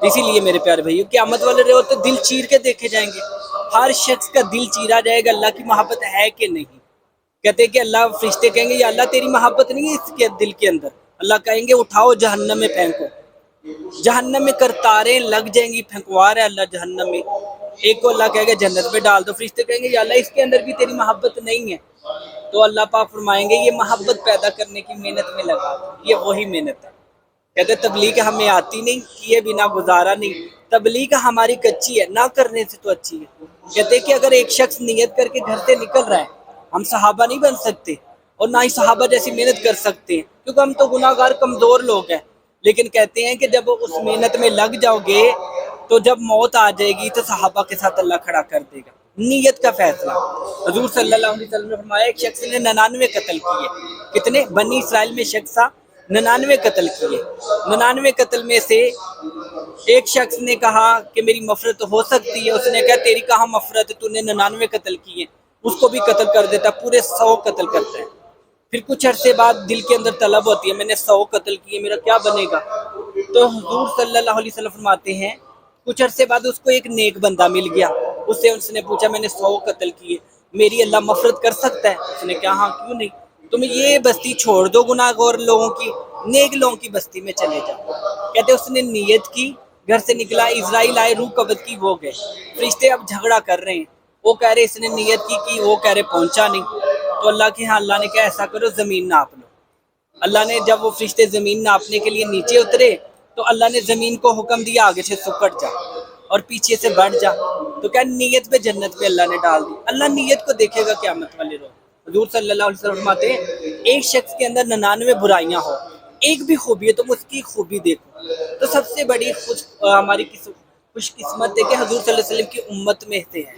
اسی لیے میرے پیارے بھائیو قیامت والے رہو تو دل چیر کے دیکھے جائیں گے، ہر شخص کا دل چیرا جائے گا اللہ کی محبت ہے کہ نہیں۔ کہتے ہیں کہ اللہ فرشتے کہیں گے یا اللہ تیری محبت نہیں ہے اس کے دل کے اندر، اللہ کہیں گے اٹھاؤ جہنم میں پھینکو، جہنم میں کرتاریں لگ جائیں گی، پھینکوا رہا ہے اللہ جہنم میں، ایک کو اللہ کہے گا جنت میں ڈال دو، فرشتے کہیں گے یا اللہ اس کے اندر بھی تیری محبت نہیں ہے، تو اللہ پاک فرمائیں گے یہ محبت پیدا کرنے کی محنت میں لگا دو، یہ وہی محنت ہے۔ کہتے تبلیغ ہمیں آتی نہیں، کیے بنا گزارا نہیں، تبلیغ ہماری کچی ہے، نہ کرنے سے تو اچھی ہے۔ کہتے کہ اگر ایک شخص نیت کر کے گھر سے نکل رہا ہے، ہم صحابہ نہیں بن سکتے اور نہ ہی صحابہ جیسی محنت کر سکتے ہیں، کیونکہ ہم تو گناہ گار کمزور لوگ ہیں، لیکن کہتے ہیں کہ جب اس محنت میں لگ جاؤ گے تو جب موت آ جائے گی تو صحابہ کے ساتھ اللہ کھڑا کر دے گا۔ نیت کا فیصلہ، حضور صلی اللہ علیہ وسلم نے فرمایا ایک شخص نے 99 قتل کیے، کتنے؟ بنی اسرائیل میں شخص تھا 99 قتل کیے، 99 قتل میں سے ایک شخص نے کہا کہ میری مغفرت ہو سکتی ہے، اس نے کہا تیری کہاں مغفرت، تو نے 99 قتل کیے، اس کو بھی قتل کر دیتا، پورے 100 قتل کرتا ہے۔ پھر کچھ عرصے بعد دل کے اندر طلب ہوتی ہے میں نے 100 قتل کیے، میرا کیا بنے گا؟ تو حضور صلی اللہ علیہ وسلم فرماتے ہیں کچھ عرصے بعد اس کو ایک نیک بندہ مل گیا، اس نے پوچھا میں نے 100 قتل کیے، میری اللہ مغفرت کر سکتا ہے؟ اس نے کہا ہاں کیوں نہیں، تم یہ بستی چھوڑ دو گناہ گار لوگوں کی، نیک لوگوں کی بستی میں چلے جاؤ۔ کہتے اس نے نیت کی، گھر سے نکلا، اسرائیل آئے، روح قبض کی، وہ گئے، فرشتے اب جھگڑا کر رہے ہیں، وہ کہہ رہے اس نے نیت کی وہ کہہ رہے پہنچا نہیں، تو اللہ کے ہاں اللہ نے کہا ایسا کرو زمین ناپ لو۔ اللہ نے جب وہ فرشتے زمین ناپنے کے لیے نیچے اترے تو اللہ نے زمین کو حکم دیا آگے سے سکڑ جا اور پیچھے سے بڑھ جا، تو کیا نیت پہ جنت پہ اللہ نے ڈال دی۔ اللہ نیت کو دیکھے گا قیامت والے روز۔ حضور صلی اللہ علیہ وسلم فرماتے ہیں ایک شخص کے اندر 99 برائیاں ہو، ایک بھی خوبی ہے، تم اس کی خوبی دیکھو، تو سب سے بڑی ہماری خوش قسمت ہے کہ حضور صلی اللہ علیہ وسلم کی امت میں سے ہے،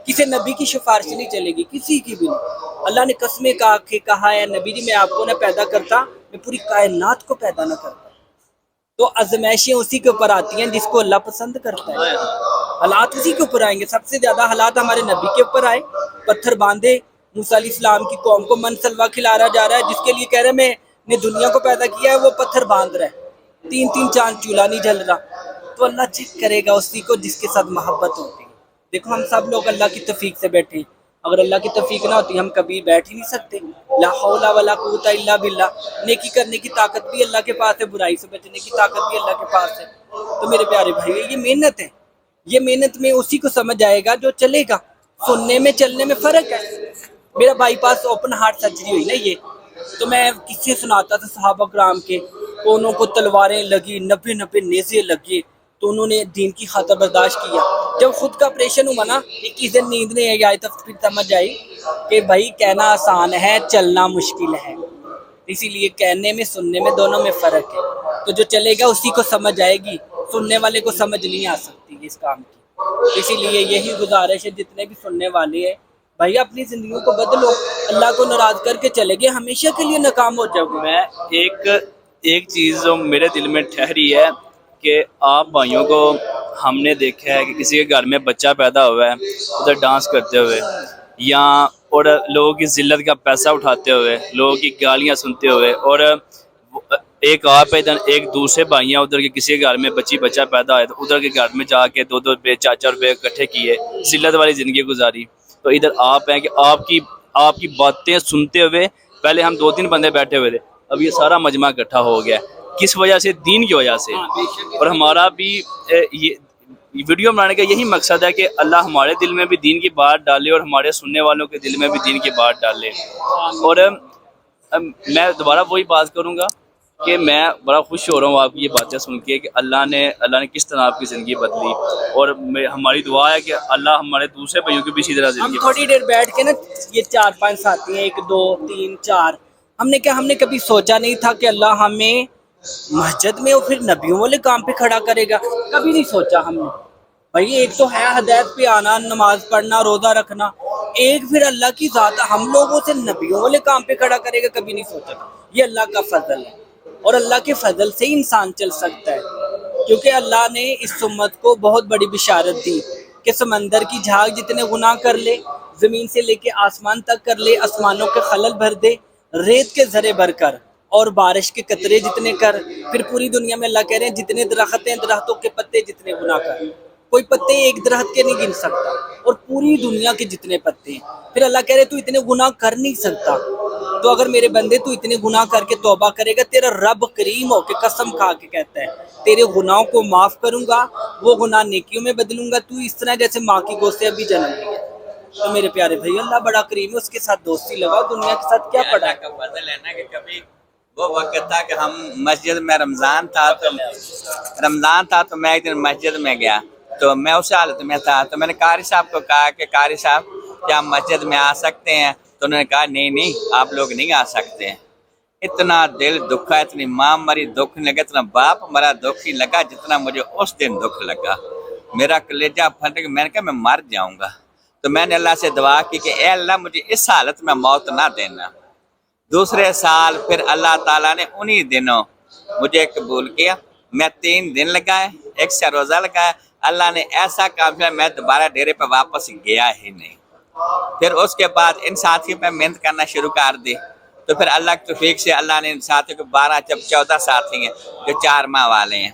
کسی نبی کی سفارش نہیں چلے گی، کسی کی بھی نہیں۔ اللہ نے قسمیں کہا ہے نبی جی میں آپ کو نہ پیدا کرتا، میں پوری کائنات کو پیدا نہ کرتا۔ تو ازمائشیں اسی کے اوپر آتی ہیں جس کو اللہ پسند کرتا ہے، حالات اسی کے اوپر آئیں گے۔ سب سے زیادہ حالات ہمارے نبی کے اوپر آئے، پتھر باندھے، موسیٰ علیہ السلام کی قوم کو من سلوا کھلایا جا رہا ہے، جس کے لیے کہہ رہے میں نے دنیا کو پیدا کیا ہے، وہ پتھر باندھ رہا ہے، 3 چاند چولہا نہیں جل رہا، تو اللہ چیک کرے گا اسی کو جس کے ساتھ محبت ہوتی ہے۔ دیکھو ہم سب لوگ اللہ کی توفیق سے بیٹھے ہیں، اگر اللہ کی توفیق نہ ہوتی ہم کبھی بیٹھ ہی نہیں سکتے۔ لا حول ولا قوت الا باللہ، نیکی کرنے کی طاقت بھی اللہ کے پاس ہے، برائی سے بچنے کی طاقت بھی اللہ کے پاس ہے۔ تو میرے پیارے بھائی یہ محنت ہے، یہ محنت میں اسی کو سمجھ آئے گا جو چلے گا، سننے میں چلنے میں فرق ہے۔ میرا by pass open heart surgery ہوئی نا، یہ تو میں کسے سناتا تھا صحابہ کرام کے، انہوں کو تلواریں لگی، 90 نیزے لگے، تو انہوں نے دین کی خاطر برداشت کیا۔ جب خود کا آپریشن ہوا نا، 21 دن نیند نہیں آئی، تب پھر سمجھ آئی کہ بھائی کہنا آسان ہے چلنا مشکل ہے، اسی لیے کہنے میں سننے میں دونوں میں فرق ہے۔ تو جو چلے گا اسی کو سمجھ آئے گی، سننے والے کو سمجھ نہیں آ سکتی اس کام کی۔ اسی لیے یہی گزارش ہے جتنے بھی سننے والے ہیں بھائی اپنی زندگیوں کو بدلو، اللہ کو ناراض کر کے چلے گئے ہمیشہ کے لیے ناکام ہو جاؤ گے۔ میں ایک چیز جو میرے دل میں ٹھہری ہے کہ آپ بھائیوں کو ہم نے دیکھا ہے کہ کسی کے گھر میں بچہ پیدا ہوا ہے ادھر ڈانس کرتے ہوئے، یا اور لوگوں کی ذلت کا پیسہ اٹھاتے ہوئے، لوگوں کی گالیاں سنتے ہوئے، اور ایک آپ ادھر ایک دوسرے بھائیاں ادھر کے کسی کے گھر میں بچہ پیدا ہے تو ادھر کے گھر میں جا کے 2 روپے 4 روپے اکٹھے کیے، ذلت والی زندگی گزاری۔ تو ادھر آپ ہیں کہ آپ کی باتیں سنتے ہوئے پہلے ہم 2-3 بندے بیٹھے ہوئے تھے، اب یہ سارا مجمع اکٹھا ہو گیا، کس وجہ سے؟ دین کی وجہ سے۔ اور ہمارا بھی یہ ویڈیو بنانے کا یہی مقصد ہے کہ اللہ ہمارے دل میں بھی دین کی بات ڈالے اور ہمارے سننے والوں کے دل میں بھی دین کی بات ڈالے۔ اور میں دوبارہ وہی بات کروں گا کہ میں بڑا خوش ہو رہا ہوں آپ کی یہ باتیں سن کے کہ اللہ نے کس طرح آپ کی زندگی بدلی، اور ہماری دعا ہے کہ اللہ ہمارے دوسرے بھائیوں کی بھی اسی طرح زندگی ہم تھوڑی دیر بیٹھ کے نا، یہ 4-5 ساتھی ہیں، 1 2 3 4، ہم نے کبھی سوچا نہیں تھا کہ اللہ ہمیں مسجد میں اور پھر نبیوں والے کام پہ کھڑا کرے گا، کبھی نہیں سوچا ہم نے بھائی۔ ایک تو ہے ہدایت پہ آنا، نماز پڑھنا، روزہ رکھنا، ایک پھر اللہ کی ذات ہم لوگوں سے نبیوں والے کام پہ کھڑا کرے گا، کبھی نہیں سوچا تھا۔ یہ اللہ کا فضل ہے، اور اللہ کے فضل سے ہی انسان چل سکتا ہے، کیونکہ اللہ نے اس امت کو بہت بڑی بشارت دی کہ سمندر کی جھاگ جتنے گناہ کر لے، زمین سے لے کے آسمان تک کر لے، آسمانوں کے خلل بھر دے، ریت کے ذرے بھر کر، اور بارش کے قطرے جتنے کر. پھر پوری دنیا میں اللہ کہہ رہے ہیں جتنے درخت ہیں درختوں کے پتے جتنے گناہ کر. کوئی پتے ایک درخت کے نہیں گن سکتا اور پوری دنیا کے جتنے پتے ہیں. پھر اللہ کہہ رہے تو اتنے گناہ کر نہیں سکتا. تو اگر میرے بندے تو اتنے گناہ کر کے توبہ کرے گا تیرا رب کریم ہو کے قسم کھا کے کہتا ہے تیرے گناہوں کو معاف کروں گا, وہ گناہ نیکیوں میں بدلوں گا, تو اس طرح جیسے ماں کی گوشت سے ابھی جنم لیا. تو میرے پیارے بھائی اللہ بڑا کریم ہے, اس کے ساتھ دوستی لگاؤ, دنیا کے ساتھ کیا پڑا اللہ کا فضل ہے نا کہ کبھی وہ وقت تھا کہ ہم مسجد میں رمضان تھا تو میں ایک دن مسجد میں گیا تو میں اس حالت میں تھا تو میں نے قاری صاحب کو کہا کہ قاری صاحب کیا ہم مسجد میں آ سکتے ہیں؟ تو انہوں نے کہا نہیں آپ لوگ نہیں آ سکتے ہیں. اتنا دل دکھا, اتنی ماں مری دکھ نہیں لگا, اتنا باپ مرا دکھ ہی لگا جتنا مجھے اس دن دکھ لگا. میرا کلیجہ پھٹ گیا, میں نے کہا میں مر جاؤں گا. تو میں نے اللہ سے دعا کی کہ اے اللہ مجھے اس حالت میں موت نہ دینا. دوسرے سال پھر اللہ تعالیٰ نے انہی دنوں مجھے قبول کیا. میں 3 دن لگائے, ایک سے روزہ لگایا. اللہ نے ایسا کام کیا میں دوبارہ ڈیرے پہ واپس گیا ہی نہیں. پھر اس کے بعد ان ساتھیوں پہ محنت کرنا شروع کر دی. تو پھر اللہ کی توفیق سے اللہ نے ان ساتھیوں کو 12 جب 14 ساتھی ہیں جو 4 ماہ والے ہیں.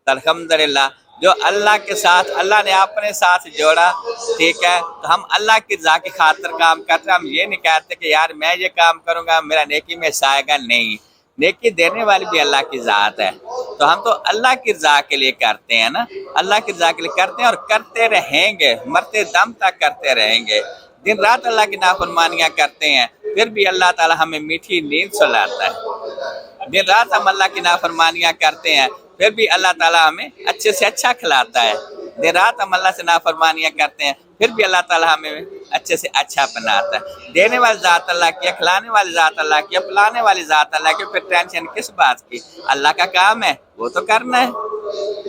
الحمدللہ جو اللہ کے ساتھ اللہ نے اپنے ساتھ جوڑا, ٹھیک ہے, تو ہم اللہ کی رضا کی خاطر کام کرتے ہیں. ہم یہ نہیں کہتے کہ یار میں یہ کام کروں گا میرا نیکی میں حصہ آئے گا. نہیں, نیکی دینے والی بھی اللہ کی ذات ہے. تو ہم تو اللہ کی رضا کے لیے کرتے ہیں نا, اللہ کی رضا کے لیے کرتے ہیں اور کرتے رہیں گے, مرتے دم تک کرتے رہیں گے. دن رات اللہ کی نافرمانیاں کرتے ہیں پھر بھی اللہ تعالیٰ ہمیں میٹھی نیند سلاتا ہے. دن رات ہم اللہ کی نافرمانیاں کرتے ہیں پھر بھی اللہ تعالیٰ ہمیں اچھے سے اچھا کھلاتا ہے. دن رات ہم اللہ سے نافرمانیاں کرتے ہیں پھر بھی اللہ تعالیٰ ہمیں اچھے سے اچھا بناتا ہے. دینے والی ذات اللہ کی, کھلانے والی ذات اللہ کی, پلانے والی ذات اللہ کی. پھر ٹینشن کس بات کی؟ اللہ کا کام ہے وہ تو کرنا ہے.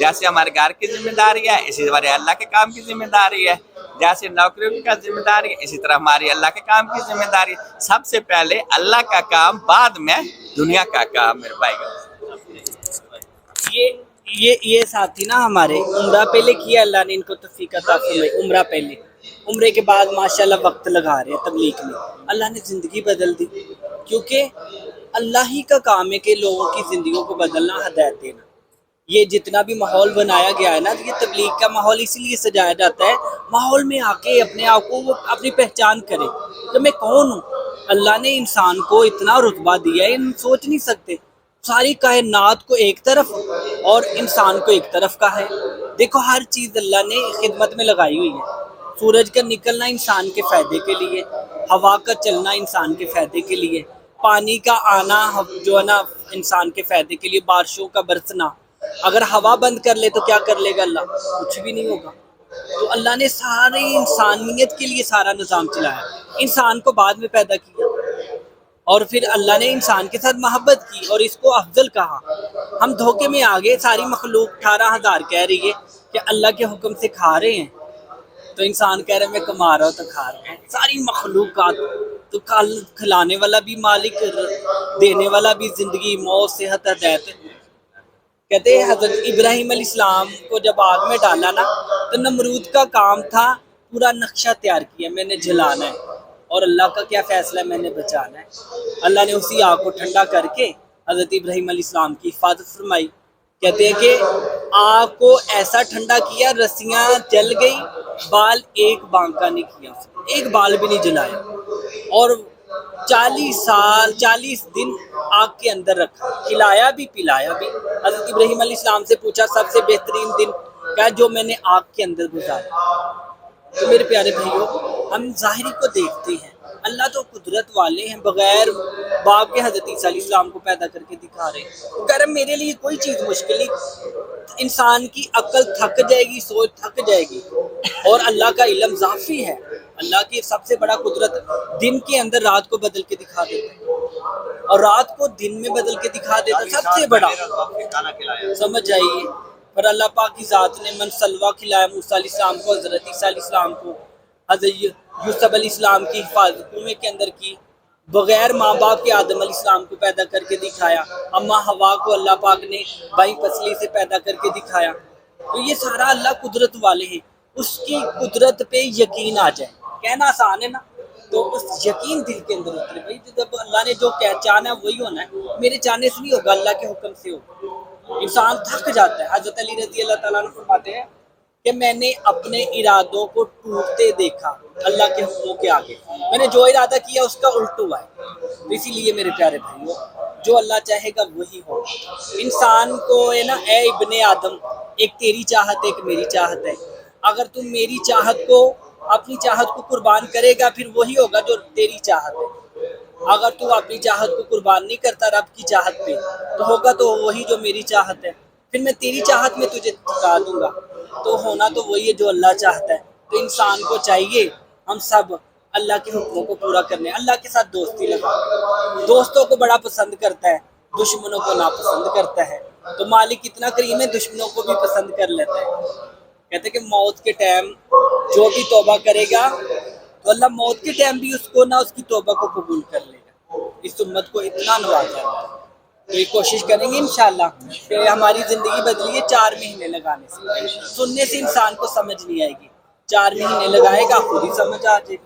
جیسے ہمارے گھر کی ذمہ داری ہے اسی طرح اللہ کے کام کی ذمہ داری ہے. جیسے نوکریوں کا ذمہ داری ہے اسی طرح ہماری اللہ کے کام کی ذمہ داری ہے. سب سے پہلے اللہ کا کام, بعد میں دنیا کا کام. میرے بھائی یہ ساتھی نا ہمارے عمرہ پہلے کیا اللہ نے ان کو توفیق عطا فرمائی. عمرہ پہلے, عمرے کے بعد ماشاءاللہ وقت لگا رہے ہیں تبلیغ میں. اللہ نے زندگی بدل دی, کیونکہ اللہ ہی کا کام ہے کہ لوگوں کی زندگیوں کو بدلنا, ہدایت دینا. یہ جتنا بھی ماحول بنایا گیا ہے نا, یہ تبلیغ کا ماحول اسی لیے سجایا جاتا ہے ماحول میں آ کے اپنے آپ کو وہ اپنی پہچان کرے کہ میں کون ہوں. اللہ نے انسان کو اتنا رتبہ دیا ہے سوچ نہیں سکتے. ساری کائنات کو ایک طرف اور انسان کو ایک طرف کا ہے. دیکھو ہر چیز اللہ نے خدمت میں لگائی ہوئی ہے. سورج کا نکلنا انسان کے فائدے کے لیے, ہوا کا چلنا انسان کے فائدے کے لیے, پانی کا آنا جو ہے نا انسان کے فائدے کے لیے, بارشوں کا برسنا. اگر ہوا بند کر لے تو کیا کر لے گا اللہ؟ کچھ بھی نہیں ہوگا. تو اللہ نے ساری انسانیت کے لیے سارا نظام چلایا. انسان کو بعد میں پیدا کیا اور پھر اللہ نے انسان کے ساتھ محبت کی اور اس کو افضل کہا. ہم دھوکے میں آ گئے. ساری مخلوق 18,000 کہہ رہی ہے کہ اللہ کے حکم سے کھا رہے ہیں, تو انسان کہہ رہا ہے میں کما رہا ہوں تو کھا رہا ہوں. ساری مخلوقات تو کھلانے والا بھی مالک, دینے والا بھی, زندگی موت صحت ہدایت. کہتے ہیں حضرت ابراہیم علیہ السلام کو جب آگ میں ڈالا نا تو نمرود کا کام تھا پورا نقشہ تیار کیا, میں نے جلانا ہے, اور اللہ کا کیا فیصلہ ہے, میں نے بچانا ہے. اللہ نے اسی آگ کو ٹھنڈا کر کے حضرت ابراہیم علیہ السلام کی حفاظت فرمائی. کہتے ہیں کہ آگ کو ایسا ٹھنڈا کیا رسیاں جل گئی, بال ایک بانکا نہیں کیا, ایک بال بھی نہیں جلایا, اور 40 دن آگ کے اندر رکھا, کھلایا بھی پلایا بھی. حضرت ابراہیم علیہ السلام سے پوچھا سب سے بہترین دن کیا, جو میں نے آگ کے اندر گزارا. تو میرے پیارے بھائیوں, ہم ظاہری کو دیکھتے ہیں, اللہ تو قدرت والے ہیں. بغیر باپ کے حضرت عیسیٰ علیہ السلام کو پیدا کر کے دکھا رہے ہیں. وہ کہہ رہے میرے لیے کوئی چیز مشکل نہیں. انسان کی عقل تھک جائے گی, سوچ تھک جائے گی, اور اللہ کا علم ضعفی ہے. اللہ کی سب سے بڑا قدرت دن کے اندر رات کو بدل کے دکھا دیتا, اور رات کو دن میں بدل کے دکھا دیتا. سب سے بڑا سمجھ آئیے. پر اللہ پاک کی ذات نے من سلوہ کھلایا موسیٰ علیہ السلام کو, حضرت عیسیٰ علیہ السلام کو, حضرت یوسف علیہ السلام کی حفاظت کنویں کے اندر کی. بغیر ماں باپ کے آدم علیہ السلام کو پیدا کر کے دکھایا. اماں ہوا کو اللہ پاک نے بائیں پسلی سے پیدا کر کے دکھایا. تو یہ سارا اللہ قدرت والے ہیں. اس کی قدرت پہ یقین آ جائے, کہنا آسان ہے نا, تو اس یقین دل کے اندر اترے بھائی جب اللہ نے جو چاہنا ہے وہی ہونا ہے، میرے چاہنے سے نہیں ہوگا، اللہ کے حکم سے ہوگا۔ انسان تھک جاتا ہے، حضرت علی رضی اللہ تعالیٰ عنہ فرماتے ہیں کہ میں نے اپنے ارادوں کو ٹوٹتے دیکھا اللہ کے حکموں کے آگے، میں نے جو ارادہ کیا اس کا الٹ ہوا ہے۔ تو اسی لیے میرے پیارے بھائیوں، جو اللہ چاہے گا وہی ہوگا۔ انسان کو ہے نا، اے ابن آدم، ایک تیری چاہت ایک میری چاہت ہے، اگر تم میری چاہت کو، اپنی چاہت کو قربان کرے گا پھر وہی ہوگا جو تیری چاہت ہے، اگر تو اپنی چاہت کو قربان نہیں کرتا رب کی چاہت پہ تو ہوگا تو وہی جو میری چاہت ہے، پھر میں تیری چاہت میں تجھے ٹھکا دوں گا، تو ہونا تو وہی ہے جو اللہ چاہتا ہے۔ تو انسان کو چاہیے ہم سب اللہ کے حکموں کو پورا کرنے، اللہ کے ساتھ دوستی لگا، دوستوں کو بڑا پسند کرتا ہے، دشمنوں کو ناپسند کرتا ہے، تو مالک اتنا کریم ہے دشمنوں کو بھی پسند کر لیتا ہے۔ کہتے ہیں کہ موت کے ٹائم جو بھی توبہ کرے گا تو اللہ موت کے ٹائم بھی اس کو نہ اس کی توبہ کو قبول کر لے گا، اس امت کو اتنا نوازا ہے۔ تو یہ کوشش کریں گے انشاءاللہ کہ ہماری زندگی بدلی ہے 4 مہینے لگانے سے، سننے سے انسان کو سمجھ نہیں آئے گی، 4 مہینے لگائے گا خود ہی سمجھ آ جائے گی۔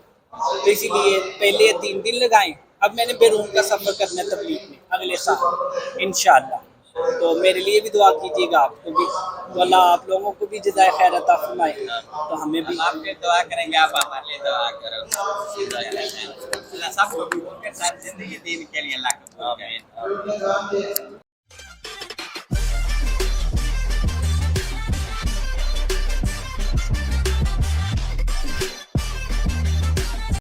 تو اسی لیے پہلے 3 دن لگائیں، اب میں نے بیرون کا سفر کرنا ہے تبلیغ میں اگلے سال انشاءاللہ، تو میرے لیے بھی دعا کیجیے گا، آپ کو بھی، تو اللہ آپ لوگوں کو بھی جزائے خیر عطا فرمائے، تو ہمیں بھی۔ ہم آپ کے دعا کریں گے، آپ ہمارے لیے دعا کرو۔ اللہ سب کو بھی زندگی دین کے لیے اللہ قبول کرے۔